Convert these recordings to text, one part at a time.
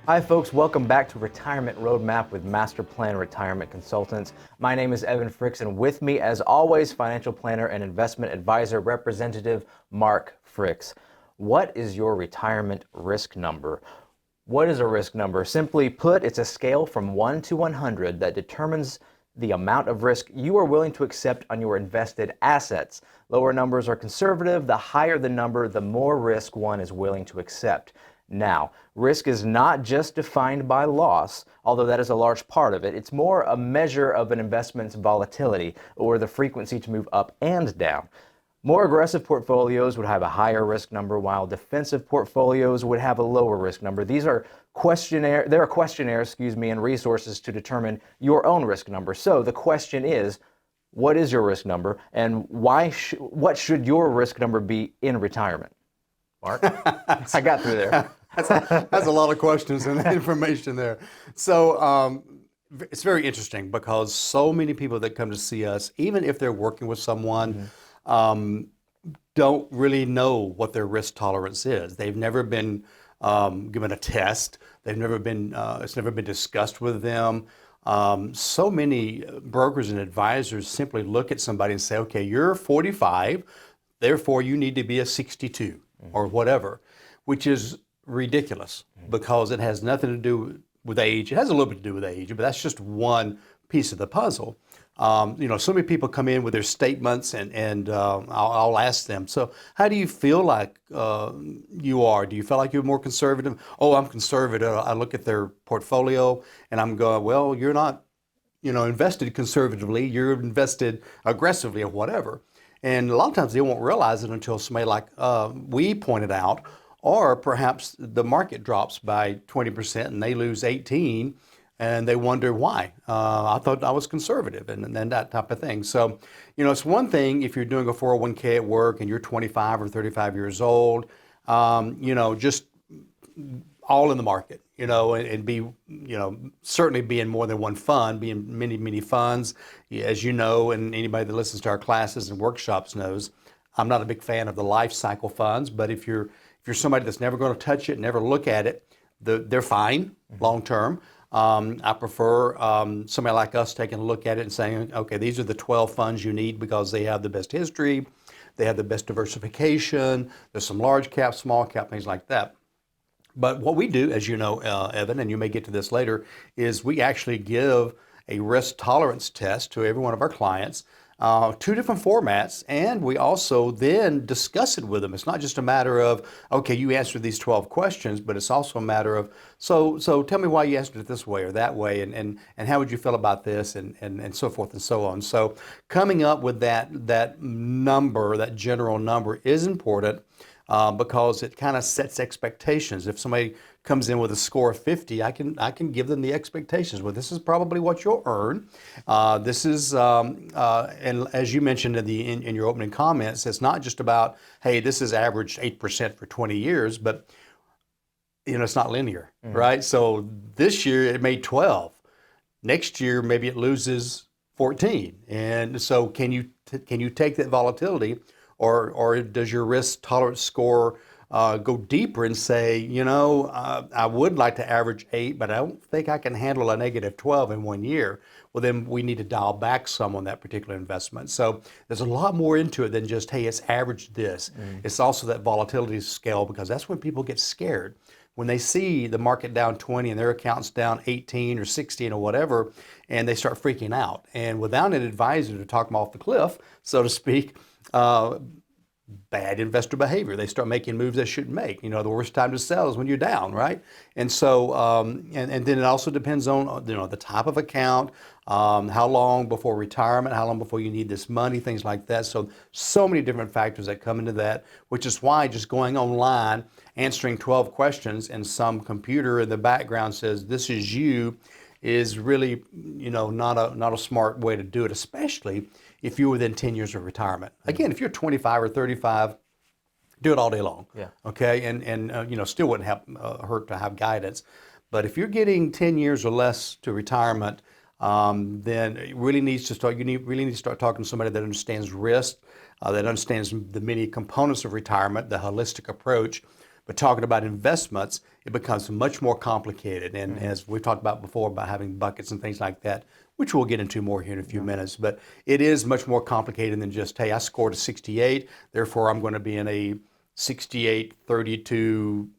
Hi folks, welcome back to Retirement Roadmap with MasterPlan Retirement Consultants. My name is Evan Fricks, and with me as always, financial planner and investment advisor representative Mark Fricks. What is your retirement risk number? What is a risk number? Simply put, it's a scale from 1 to 100 that determines the amount of risk you are willing to accept on your invested assets. Lower numbers are conservative. The higher the number, the more risk one is willing to accept. Now, risk is not just defined by loss, although that is a large part of it. It's more a measure of an investment's volatility or the frequency to move up and down. More aggressive portfolios would have a higher risk number, while defensive portfolios would have a lower risk number. There are questionnaires, and resources to determine your own risk number. So the question is, what is your risk number, and what should your risk number be in retirement? Mark, I got through there. That's a lot of questions and information there. So it's very interesting because so many people that come to see us, even if they're working with someone, don't really know what their risk tolerance is. They've never been given a test. They've never been. It's never been discussed with them. So many brokers and advisors simply look at somebody and say, "Okay, you're 45, therefore you need to be a 62 or whatever," which is ridiculous because it has nothing to do with age. It has a little bit to do with age, but that's just one piece of the puzzle. So many people come in with their statements, and I'll ask them, so how do you feel like you are? Do you feel like you're more conservative? Oh, I'm conservative. I look at their portfolio and I'm going, well, you're not, invested conservatively. You're invested aggressively or whatever. And a lot of times they won't realize it until somebody like we pointed out, or perhaps the market drops by 20% and they lose 18 and they wonder why. I thought I was conservative and that type of thing. So, it's one thing if you're doing a 401k at work and you're 25 or 35 years old, just all in the market, and be, certainly be in more than one fund, be in many, many funds. As you know, and anybody that listens to our classes and workshops knows, I'm not a big fan of the life cycle funds, but if you're somebody that's never going to touch it, never look at it, they're fine long term. I prefer somebody like us taking a look at it and saying, okay, these are the 12 funds you need because they have the best history, they have the best diversification, there's some large cap, small cap, things like that. But what we do, as you know, Evan, and you may get to this later, is we actually give a risk tolerance test to every one of our clients, 2 different formats, and we also then discuss it with them. It's not just a matter of, okay, you answered these 12 questions, but it's also a matter of, so tell me why you answered it this way or that way, and how would you feel about this, and so forth and so on. So coming up with that number, that general number, is important. Because it kind of sets expectations. If somebody comes in with a score of 50, I can give them the expectations. Well, this is probably what you'll earn. This is, and as you mentioned in your opening comments, it's not just about, hey, this is averaged 8% for 20 years, but it's not linear, right? So this year it made 12. Next year maybe it loses 14, and so can you take that volatility? Or does your risk tolerance score go deeper and say, I would like to average 8, but I don't think I can handle a negative 12 in 1 year. Well, then we need to dial back some on that particular investment. So there's a lot more into it than just, hey, it's averaged this. It's also that volatility scale, because that's when people get scared. When they see the market down 20 and their account's down 18 or 16 or whatever, and they start freaking out. And without an advisor to talk them off the cliff, so to speak, bad investor behavior. They start making moves they shouldn't make. The worst time to sell is when you're down, right? And so, and then it also depends on, the type of account, how long before retirement, how long before you need this money, things like that. So many different factors that come into that, which is why just going online, answering 12 questions, and some computer in the background says, this is you, is really, not a smart way to do it, especially if you're within 10 years of retirement. Again, if you're 25 or 35, do it all day long. Yeah. Okay, and still wouldn't hurt to have guidance. But if you're getting 10 years or less to retirement, then it really needs to start. Really need to start talking to somebody that understands risk, that understands the many components of retirement, the holistic approach. But talking about investments, it becomes much more complicated. And as we've talked about before, about having buckets and things like that, which we'll get into more here in a few minutes. But it is much more complicated than just, hey, I scored a 68, therefore I'm going to be in a 68, 32,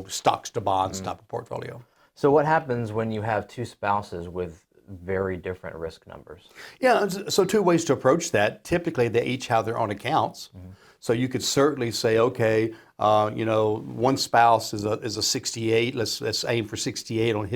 stocks to bonds type of portfolio. So what happens when you have two spouses with very different risk numbers? Yeah, so two ways to approach that. Typically, they each have their own accounts. So you could certainly say, okay, one spouse is a 68. Let's aim for 68 on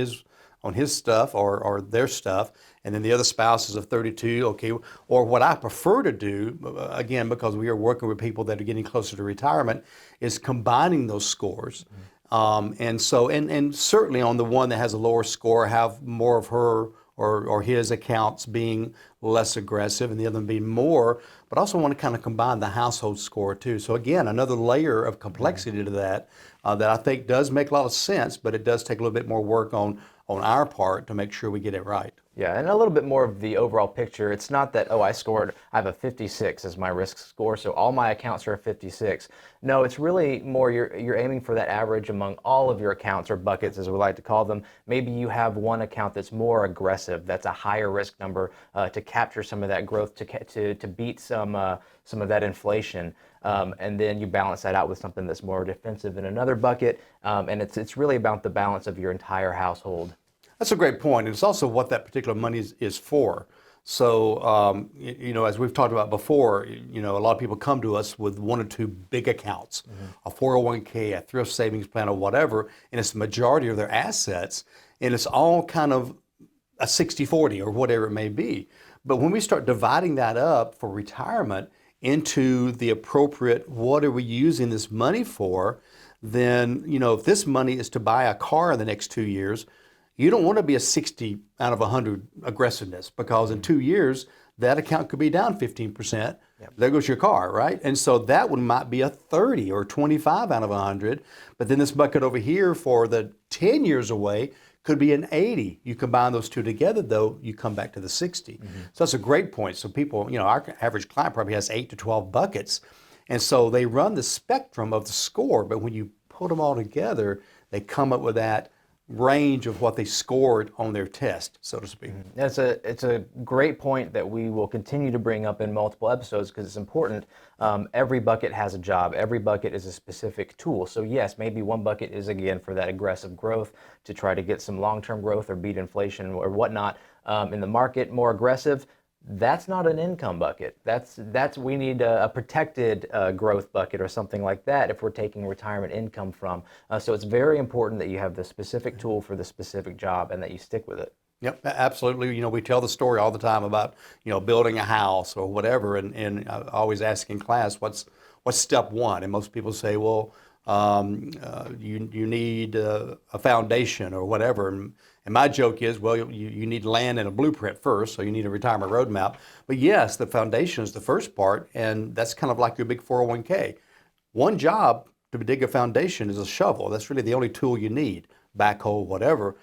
his stuff or their stuff, and then the other spouse is a 32. Okay, or what I prefer to do, again, because we are working with people that are getting closer to retirement, is combining those scores. And certainly on the one that has a lower score, have more of her or his accounts being less aggressive and the other one being more, but also want to kind of combine the household score too. So again, another layer of complexity to that that I think does make a lot of sense, but it does take a little bit more work on our part to make sure we get it right. Yeah, and a little bit more of the overall picture. It's not that, I have a 56 as my risk score, so all my accounts are a 56. No, it's really more you're aiming for that average among all of your accounts, or buckets as we like to call them. Maybe you have one account that's more aggressive, that's a higher risk number to capture some of that growth, to beat some of that inflation. And then you balance that out with something that's more defensive in another bucket. And it's really about the balance of your entire household. That's a great point. And it's also what that particular money is for. So, as we've talked about before, a lot of people come to us with one or two big accounts, a 401k, a thrift savings plan, or whatever, and it's the majority of their assets, and it's all kind of a 60-40 or whatever it may be. But when we start dividing that up for retirement into the appropriate, what are we using this money for, then, if this money is to buy a car in the next 2 years, you don't want to be a 60 out of 100 aggressiveness, because in 2 years, that account could be down 15%. Yep. There goes your car, right? And so that one might be a 30 or 25 out of 100. But then this bucket over here for the 10 years away could be an 80. You combine those two together, though, you come back to the 60. So that's a great point. So people, our average client probably has 8 to 12 buckets. And so they run the spectrum of the score, but when you put them all together, they come up with that range of what they scored on their test, so to speak. It's a great point that we will continue to bring up in multiple episodes, because it's important. Every bucket has a job. Every bucket is a specific tool. So yes, maybe one bucket is, again, for that aggressive growth, to try to get some long-term growth or beat inflation or whatnot in the market, more aggressive. That's not an income bucket. We need a protected growth bucket or something like that if we're taking retirement income from. So it's very important that you have the specific tool for the specific job and that you stick with it. Yep, absolutely. We tell the story all the time about, building a house or whatever, and I always ask in class, what's step one? And most people say, well, you need a foundation or whatever. And my joke is, well, you need land and a blueprint first, so you need a retirement roadmap. But yes, the foundation is the first part, and that's kind of like your big 401k. One job to dig a foundation is a shovel. That's really the only tool you need, backhoe, whatever.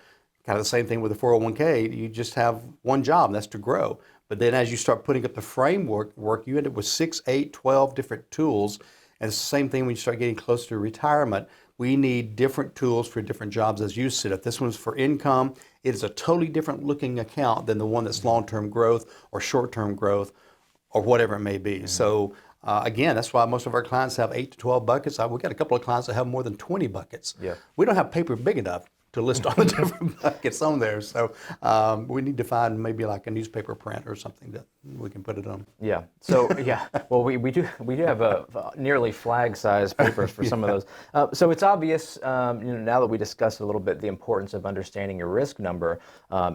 Kind of the same thing with the 401k. You just have one job, and that's to grow. But then as you start putting up the framework, you end up with 6, 8, 12 different tools. And it's the same thing when you start getting close to retirement. We need different tools for different jobs, as you said. If this one's for income, it is a totally different looking account than the one that's long-term growth or short-term growth or whatever it may be. So again, that's why most of our clients have 8 to 12 buckets. We've got a couple of clients that have more than 20 buckets. Yeah. We don't have paper big enough to list all the different buckets on there. So we need to find maybe like a newspaper print or something that we can put it on. Yeah. So yeah. Well, we do have a nearly flag size papers for some of those. So it's obvious, now that we discussed a little bit the importance of understanding your risk number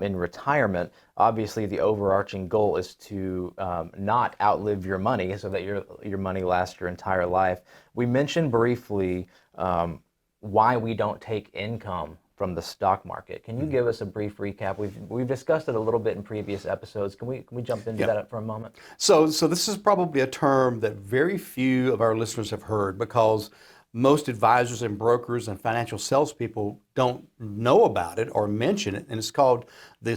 in retirement. Obviously, the overarching goal is to not outlive your money, so that your money lasts your entire life. We mentioned briefly why we don't take income from the stock market. Can you give us a brief recap? We've discussed it a little bit in previous episodes. Can we jump into that for a moment? So this is probably a term that very few of our listeners have heard, because most advisors and brokers and financial salespeople don't know about it or mention it, and it's called the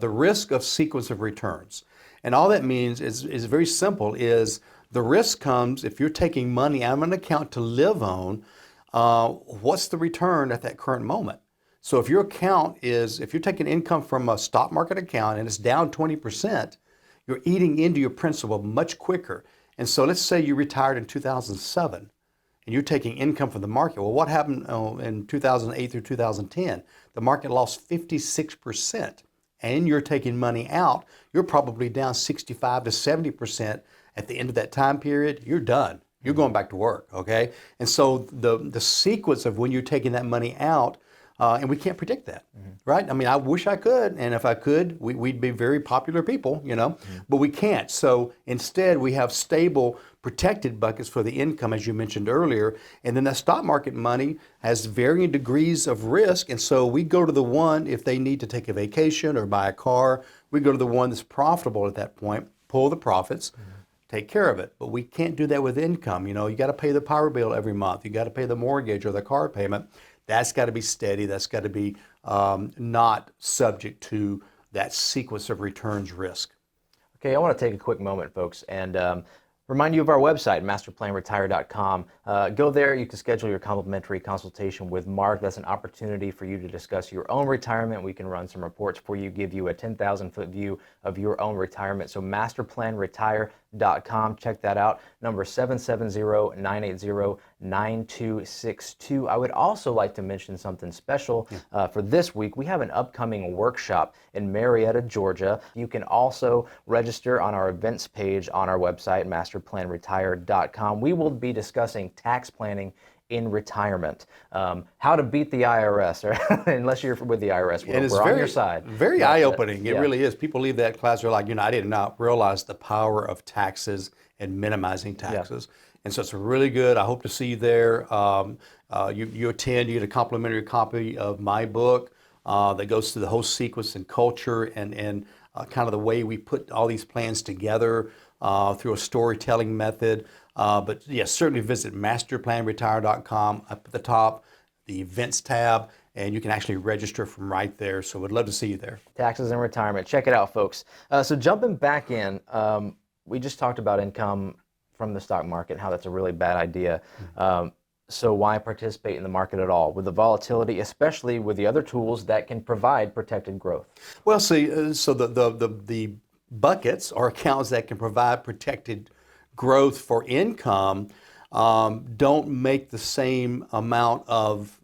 risk of sequence of returns. And all that means is very simple, is The risk comes if you're taking money out of an account to live on, what's the return at that current moment? So if your account is, if you're taking income from a stock market account and it's down 20%, you're eating into your principal much quicker. And so let's say you retired in 2007 and you're taking income from the market. Well, what happened in 2008 through 2010? The market lost 56%, and you're taking money out. You're probably down 65 to 70% at the end of that time period. You're done. You're going back to work, okay? And so the sequence of when you're taking that money out, and we can't predict that, right? I mean, I wish I could, and if I could, we'd be very popular people, you know, but we can't. So instead, we have stable, protected buckets for the income, as you mentioned earlier, and then that stock market money has varying degrees of risk, and so we go to the one, if they need to take a vacation or buy a car, we go to the one that's profitable at that point, pull the profits, take care of it. But we can't do that with income. You know, you got to pay the power bill every month. You got to pay the mortgage or the car payment. That's got to be steady. That's got to be not subject to that sequence of returns risk. Okay, I want to take a quick moment, folks, and remind you of our website, MasterPlanRetire.com. Go there. You can schedule your complimentary consultation with Mark. That's an opportunity for you to discuss your own retirement. We can run some reports for you, give you a 10,000-foot view of your own retirement. So MasterPlanRetire.com. Check that out. Number 770-980-9262. I would also like to mention something special for this week. We have an upcoming workshop in Marietta, Georgia. You can also register on our events page on our website, MasterPlanRetire.com. We will be discussing tax planning in retirement, how to beat the IRS, or unless you're with the IRS, we're on your side. Very eye-opening. It really is. People leave that class, they're like, you know, I did not realize the power of taxes and minimizing taxes. And so it's really good. I hope to see you there. You attend, you get a complimentary copy of my book that goes through the whole sequence and culture and kind of the way we put all these plans together through a storytelling method. But yes, certainly visit MasterPlanRetire.com. Up at the top, the events tab, and you can actually register from right there. So we'd love to see you there. Taxes and retirement. Check it out, folks. So jumping back in, we just talked about income from the stock market and how that's a really bad idea. So why participate in the market at all with the volatility, especially with the other tools that can provide protected growth? Well, see, so the buckets or accounts that can provide protected growth for income don't make the same amount of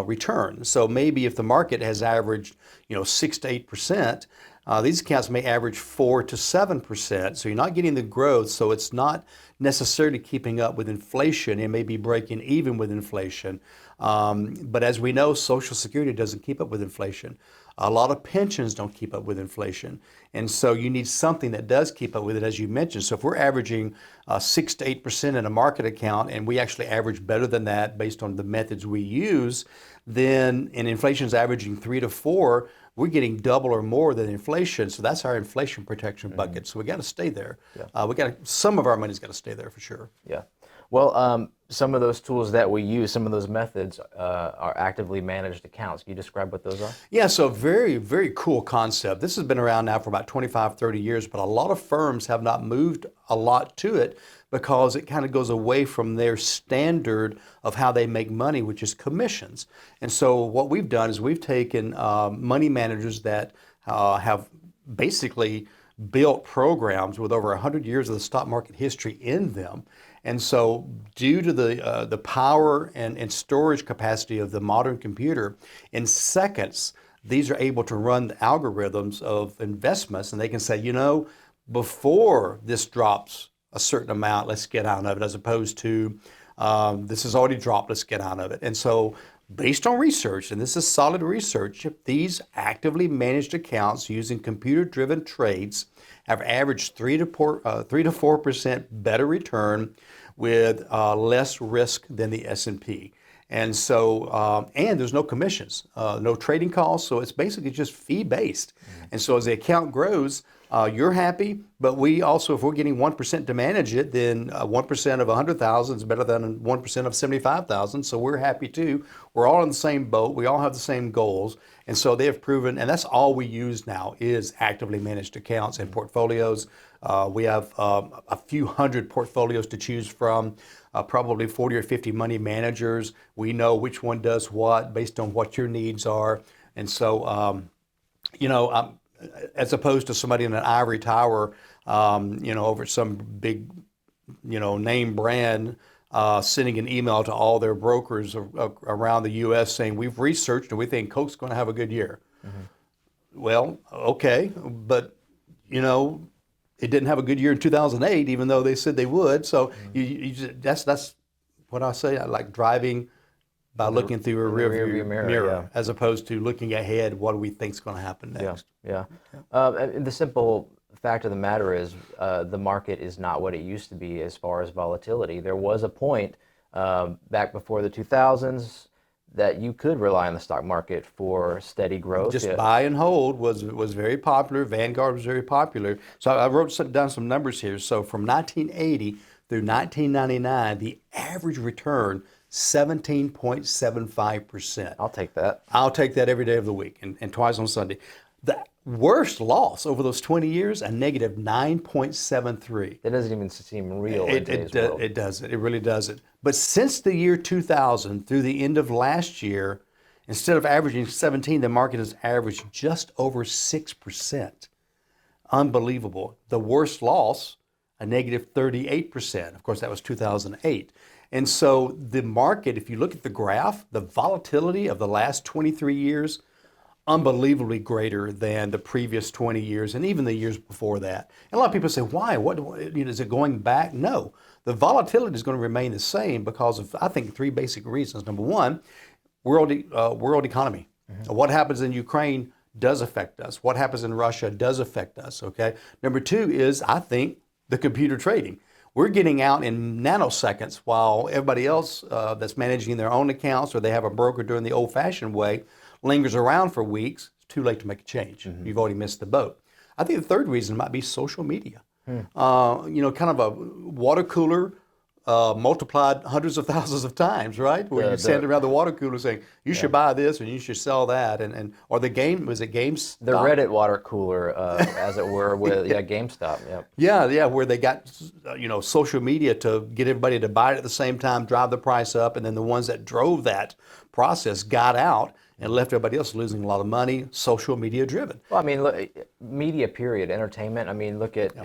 return. So maybe if the market has averaged, 6 to 8%, these accounts may average 4 to 7%. So you're not getting the growth. So it's not necessarily keeping up with inflation. It may be breaking even with inflation. But as we know, Social Security doesn't keep up with inflation. A lot of pensions don't keep up with inflation. And so you need something that does keep up with it, as you mentioned. So if we're averaging 6 to 8% in a market account, and we actually average better than that based on the methods we use, then, and inflation is averaging 3 to 4, we're getting double or more than inflation. So that's our inflation protection bucket. So we got to stay there. Some of our money's got to stay there for sure. Yeah. Well, some of those tools that we use, some of those methods are actively managed accounts. Can you describe what those are? Yeah, so very, very cool concept. This has been around now for about 25, 30 years, but a lot of firms have not moved a lot to it because it kind of goes away from their standard of how they make money, which is commissions. And so what we've done is we've taken money managers that have basically built programs with over 100 years of the stock market history in them. And so due to the power and storage capacity of the modern computer, in seconds, these are able to run the algorithms of investments, and they can say, before this drops a certain amount, let's get out of it, as opposed to this has already dropped, let's get out of it. And so based on research, and this is solid research, these actively managed accounts using computer-driven trades have averaged 3 to 4% better return with less risk than the S&P. And so, and there's no commissions, no trading costs, so it's basically just fee-based. And so as the account grows, you're happy, but we also, if we're getting 1% to manage it, then 1% of 100,000 is better than 1% of 75,000, so we're happy too. We're all in the same boat, we all have the same goals, and so they have proven, and that's all we use now is actively managed accounts and portfolios. We have a few hundred portfolios to choose from, probably 40 or 50 money managers. We know which one does what based on what your needs are. And so, as opposed to somebody in an ivory tower, over some big, name brand, sending an email to all their brokers around the U.S. saying, we've researched and we think Coke's going to have a good year. Well, okay, but, it didn't have a good year in 2008, even though they said they would. So that's what I say. I like driving by looking through a rearview mirror, as opposed to looking ahead. What do we think is going to happen next? Yeah. And the simple fact of the matter is, the market is not what it used to be as far as volatility. There was a point back before the 2000s that you could rely on the stock market for steady growth. Just buy and hold was very popular. Vanguard was very popular. So I wrote down some numbers here. So from 1980 through 1999, the average return 17.75%. I'll take that. I'll take that every day of the week and twice on Sunday. The worst loss over those 20 years, a negative 9.73. That doesn't even seem real in today's world. It doesn't. It really doesn't. But since the year 2000 through the end of last year, instead of averaging 17, the market has averaged just over 6%. Unbelievable. The worst loss, a negative 38%. Of course, that was 2008. And so the market, if you look at the graph, the volatility of the last 23 years, unbelievably greater than the previous 20 years and even the years before that. And a lot of people say, why? What is it going back? No. The volatility is going to remain the same because of, I think, three basic reasons. Number one, world economy. What happens in Ukraine does affect us. What happens in Russia does affect us, okay? Number two is, I think, the computer trading. We're getting out in nanoseconds while everybody else that's managing their own accounts or they have a broker doing the old-fashioned way lingers around for weeks. It's too late to make a change. You've already missed the boat. I think the third reason might be social media. Kind of a water cooler multiplied hundreds of thousands of times, right? Where you stand around the water cooler saying, you should buy this and you should sell that. Or the game, was it GameStop? The Reddit water cooler, as it were, with GameStop. Yep. Yeah, where they got, social media to get everybody to buy it at the same time, drive the price up, and then the ones that drove that process got out and left everybody else losing a lot of money, social media driven. Well, I mean, look, media period, entertainment. I mean, look at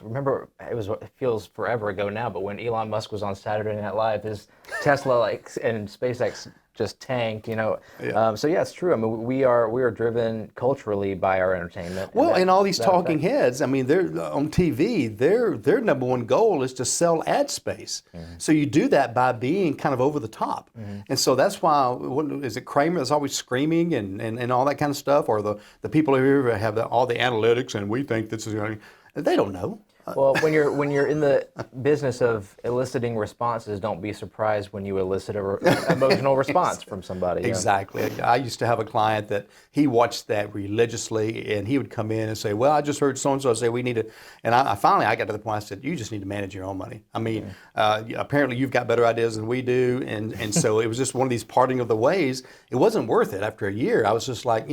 remember, it feels forever ago now, but when Elon Musk was on Saturday Night Live, his Tesla and SpaceX just tanked, So yeah, it's true. I mean, we are driven culturally by our entertainment. Well, and all these talking heads, I mean, they're on TV. Their number one goal is to sell ad space. So you do that by being kind of over the top, and so that's why is it Kramer that's always screaming and all that kind of stuff, or the people who have all the analytics and we think this is going. They don't know. Well, when you're in the business of eliciting responses, don't be surprised when you elicit an emotional response from somebody. Exactly. I used to have a client that he watched that religiously, and he would come in and say, "Well, I just heard so and so say we need to." And I finally got to the point I said, "You just need to manage your own money. I mean, apparently you've got better ideas than we do," and so it was just one of these parting of the ways. It wasn't worth it. After a year, I was just like,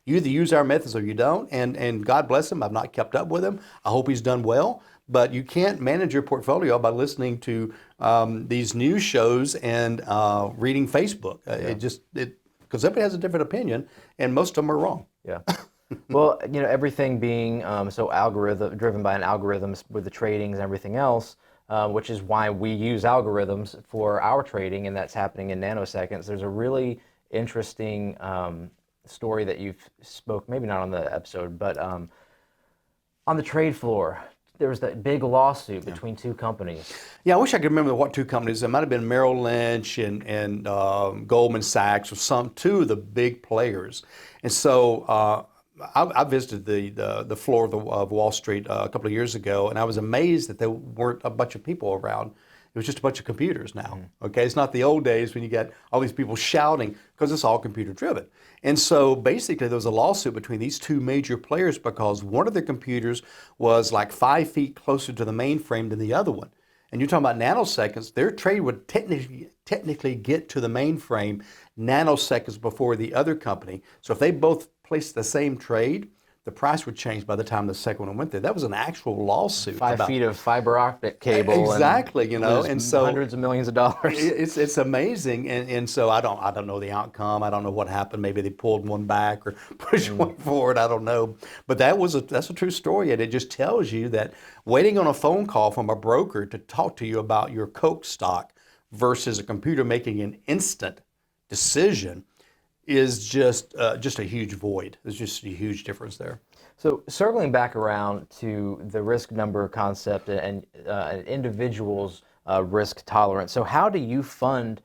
you either use our methods or you don't, and God bless him. I've not kept up with him. I hope he's done well. But you can't manage your portfolio by listening to these news shows and reading Facebook. Because everybody has a different opinion, and most of them are wrong. Yeah. Well, everything being so driven by an algorithm with the tradings and everything else, which is why we use algorithms for our trading, and that's happening in nanoseconds. There's a really interesting story that you've spoke, maybe not on the episode, but on the trade floor, there was that big lawsuit between two companies. Yeah, I wish I could remember what two companies. It might have been Merrill Lynch and Goldman Sachs, or two of the big players. And so I visited the floor of Wall Street a couple of years ago, and I was amazed that there weren't a bunch of people around. It was just a bunch of computers now. Okay, it's not the old days when you got all these people shouting, because it's all computer driven. And so basically there was a lawsuit between these two major players because one of their computers was like 5 feet closer to the mainframe than the other one. And you're talking about nanoseconds. Their trade would technically get to the mainframe nanoseconds before the other company. So if they both placed the same trade, the price would change by the time the second one went there. That was an actual lawsuit. 5 feet of fiber optic cable. Exactly, And and so hundreds of millions of dollars. it's amazing, and so I don't know the outcome. I don't know what happened. Maybe they pulled one back or pushed one forward. I don't know, but that's a true story, and it just tells you that waiting on a phone call from a broker to talk to you about your Coke stock versus a computer making an instant decision is just a huge void. There's just a huge difference there. So circling back around to the risk number concept and an individual's risk tolerance. So how do you fund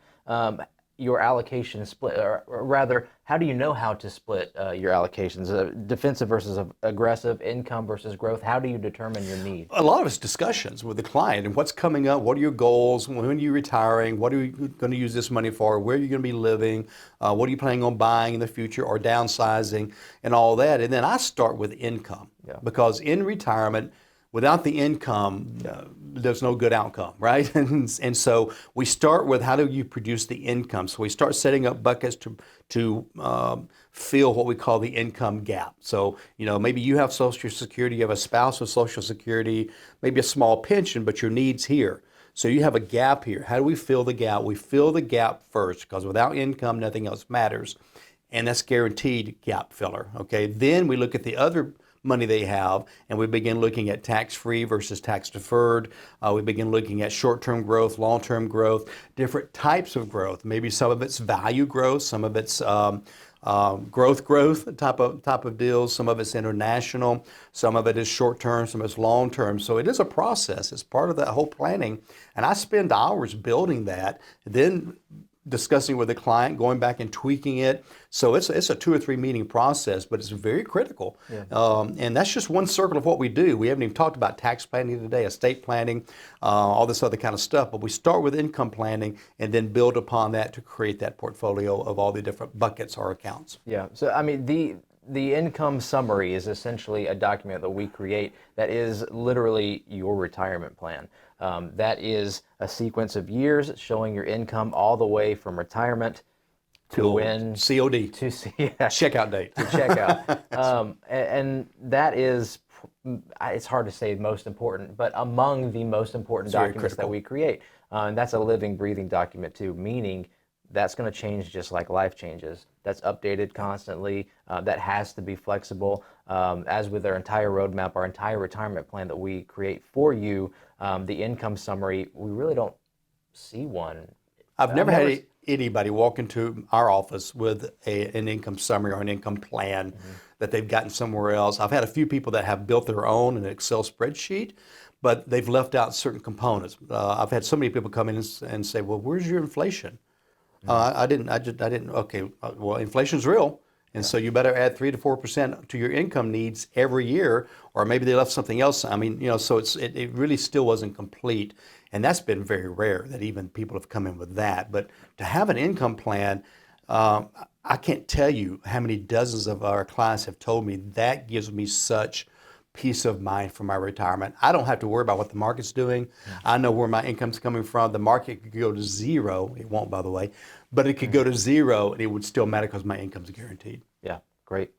your allocation split, or rather, how do you know how to split your allocations? Defensive versus aggressive, income versus growth. How do you determine your need? A lot of it's discussions with the client and what's coming up, what are your goals, when are you retiring, what are you going to use this money for, where are you going to be living, what are you planning on buying in the future or downsizing and all that. And then I start with income because in retirement, without the income, there's no good outcome, right? And so we start with how do you produce the income? So we start setting up buckets to fill what we call the income gap. So, maybe you have Social Security, you have a spouse with Social Security, maybe a small pension, but your need's here. So you have a gap here. How do we fill the gap? We fill the gap first because without income, nothing else matters. And that's guaranteed gap filler, okay? Then we look at the other money they have, and we begin looking at tax-free versus tax-deferred. We begin looking at short-term growth, long-term growth, different types of growth. Maybe some of it's value growth, some of it's growth type of deals, some of it's international, some of it is short-term, some of it's long-term. So it is a process. It's part of that whole planning, and I spend hours building that, then discussing with the client, going back and tweaking it. So it's a 2 or 3 meeting process, but it's very critical. And that's just one circle of what we do. We haven't even talked about tax planning today, estate planning, all this other kind of stuff. But we start with income planning and then build upon that to create that portfolio of all the different buckets or accounts. Yeah. So, I mean, the income summary is essentially a document that we create that is literally your retirement plan. That is a sequence of years showing your income all the way from retirement to when COD to checkout date to checkout, and that is, it's hard to say most important, but among the most important documents that we create, and that's a living, breathing document too. Meaning that's going to change just like life changes. That's updated constantly. That has to be flexible. As with our entire roadmap, our entire retirement plan that we create for you, the income summary, we really don't see one. I've never had anybody walk into our office with an income summary or an income plan that they've gotten somewhere else. I've had a few people that have built their own in an Excel spreadsheet, but they've left out certain components. I've had so many people come in and say, well, where's your inflation? I didn't. Okay, well, inflation's real. And so you better add 3 to 4% to your income needs every year, or maybe they left something else. I mean, so it really still wasn't complete. And that's been very rare that even people have come in with that. But to have an income plan, I can't tell you how many dozens of our clients have told me that gives me such peace of mind for my retirement. I don't have to worry about what the market's doing. I know where my income's coming from. The market could go to zero. It won't, by the way, but it could go to zero and it would still matter because my income's guaranteed. Yeah, great.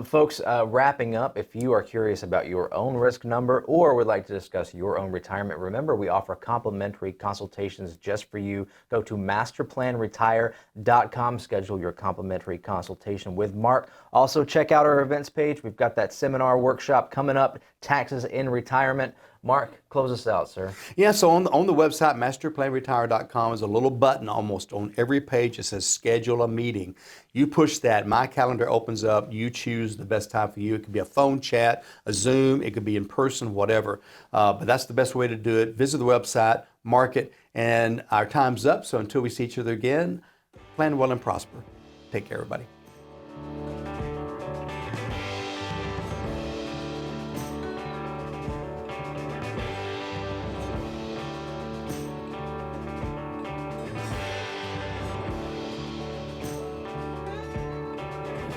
Folks, wrapping up, if you are curious about your own risk number or would like to discuss your own retirement, remember we offer complimentary consultations just for you. Go to masterplanretire.com, schedule your complimentary consultation with Mark. Also, check out our events page. We've got that seminar workshop coming up, Taxes in Retirement. Mark, close us out, sir. Yeah, so on the website, masterplanretire.com, is a little button almost on every page that says schedule a meeting. You push that, my calendar opens up, you choose the best time for you. It could be a phone chat, a Zoom, it could be in person, whatever. But that's the best way to do it. Visit the website, mark it, and our time's up. So until we see each other again, plan well and prosper. Take care, everybody.